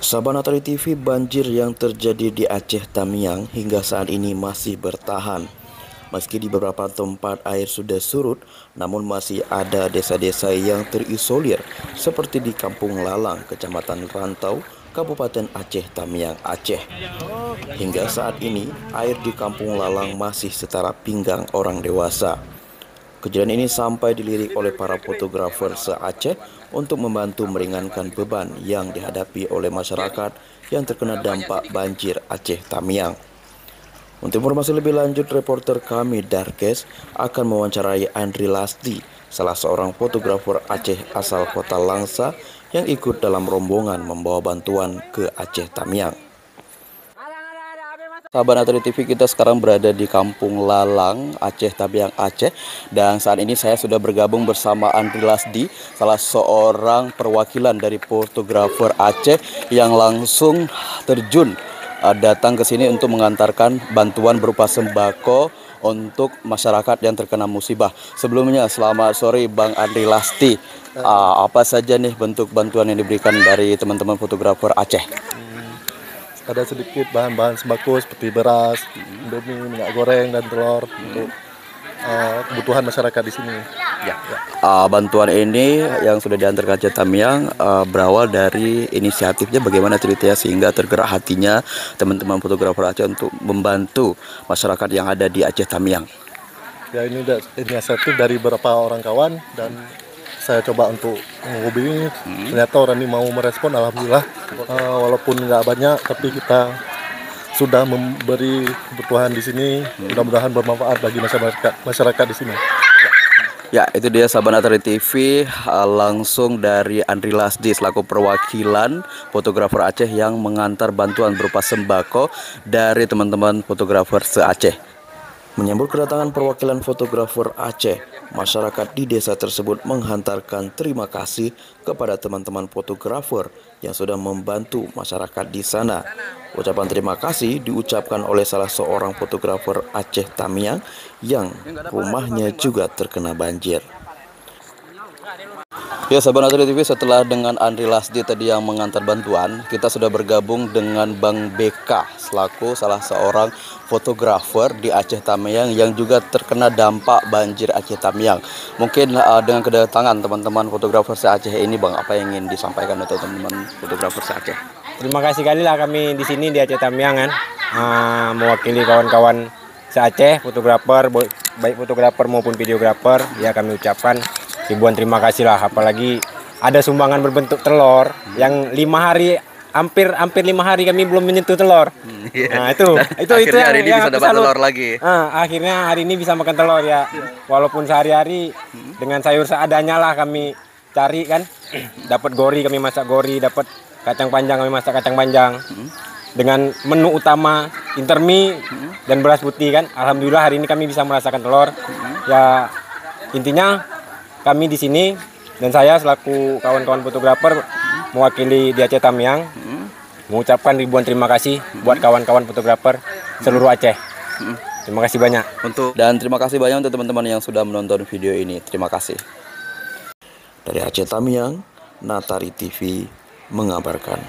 Sahabat Natari TV, banjir yang terjadi di Aceh Tamiang hingga saat ini masih bertahan. Meski di beberapa tempat air sudah surut, namun masih ada desa-desa yang terisolir seperti di Kampung Lalang, Kecamatan Rantau, Kabupaten Aceh Tamiang, Aceh. Hingga saat ini, air di Kampung Lalang masih setara pinggang orang dewasa. Kejadian ini sampai dilirik oleh para fotografer se-Aceh untuk membantu meringankan beban yang dihadapi oleh masyarakat yang terkena dampak banjir Aceh Tamiang. Untuk informasi lebih lanjut, reporter kami Darkes akan mewawancarai Andri Lasdi, salah seorang fotografer Aceh asal kota Langsa yang ikut dalam rombongan membawa bantuan ke Aceh Tamiang. Sahabat Natari TV, kita sekarang berada di Kampung Lalang, Aceh Tamiang, Aceh. Dan saat ini saya sudah bergabung bersama Andri Lasdi, salah seorang perwakilan dari fotografer Aceh yang langsung terjun datang ke sini untuk mengantarkan bantuan berupa sembako untuk masyarakat yang terkena musibah. Sebelumnya, selamat sore Bang Andri Lasdi. Apa saja nih bentuk bantuan yang diberikan dari teman-teman fotografer Aceh? Ada sedikit bahan-bahan sembako seperti beras, indomie, minyak goreng, dan telur untuk kebutuhan masyarakat di sini. Bantuan ini yang sudah diantarkan Aceh Tamiang berawal dari inisiatifnya, bagaimana ceritanya sehingga tergerak hatinya teman-teman fotografer Aceh untuk membantu masyarakat yang ada di Aceh Tamiang. Ya, ini inisiatif dari beberapa orang kawan dan saya coba untuk menghubungi. Ternyata orang ini mau merespon, alhamdulillah. Walaupun nggak banyak, tapi kita sudah memberi kebutuhan di sini. Mudah-mudahan bermanfaat bagi masyarakat di sini. Ya, itu dia sahabat Natari TV, langsung dari Andri Lasdi selaku perwakilan fotografer Aceh yang mengantar bantuan berupa sembako dari teman-teman fotografer se-Aceh. Menyambut kedatangan perwakilan fotografer Aceh, masyarakat di desa tersebut menghantarkan terima kasih kepada teman-teman fotografer yang sudah membantu masyarakat di sana. Ucapan terima kasih diucapkan oleh salah seorang fotografer Aceh Tamiang yang rumahnya juga terkena banjir. Ya, sahabat Natari TV, setelah dengan Andri Lasdi tadi yang mengantar bantuan, kita sudah bergabung dengan Bang BK selaku salah seorang fotografer di Aceh Tamiang yang juga terkena dampak banjir Aceh Tamiang. Mungkin dengan kedatangan teman-teman fotografer se-Aceh ini, Bang, apa yang ingin disampaikan untuk teman-teman fotografer se-Aceh? Terima kasih kali lah kami di sini di Aceh Tamiang kan, mewakili kawan-kawan se-Aceh, fotografer, baik fotografer maupun videografer. Ya, kami ucapkan ribuan terima kasih lah, apalagi ada sumbangan berbentuk telur yang 5 hari, hampir 5 hari kami belum menyentuh telur. Nah, itu hari ini bisa dapat telur lagi. Akhirnya hari ini bisa makan telur ya. Walaupun sehari-hari dengan sayur seadanya lah kami cari kan. Dapat gori kami masak gori, dapat kacang panjang kami masak kacang panjang. Dengan menu utama intermi dan beras putih kan. Alhamdulillah hari ini kami bisa merasakan telur. Ya, intinya kami di sini dan saya selaku kawan-kawan fotografer mewakili di Aceh Tamiang mengucapkan ribuan terima kasih buat kawan-kawan fotografer seluruh Aceh. Terima kasih banyak. Dan terima kasih banyak untuk teman-teman yang sudah menonton video ini. Terima kasih. Dari Aceh Tamiang, Natari TV mengabarkan.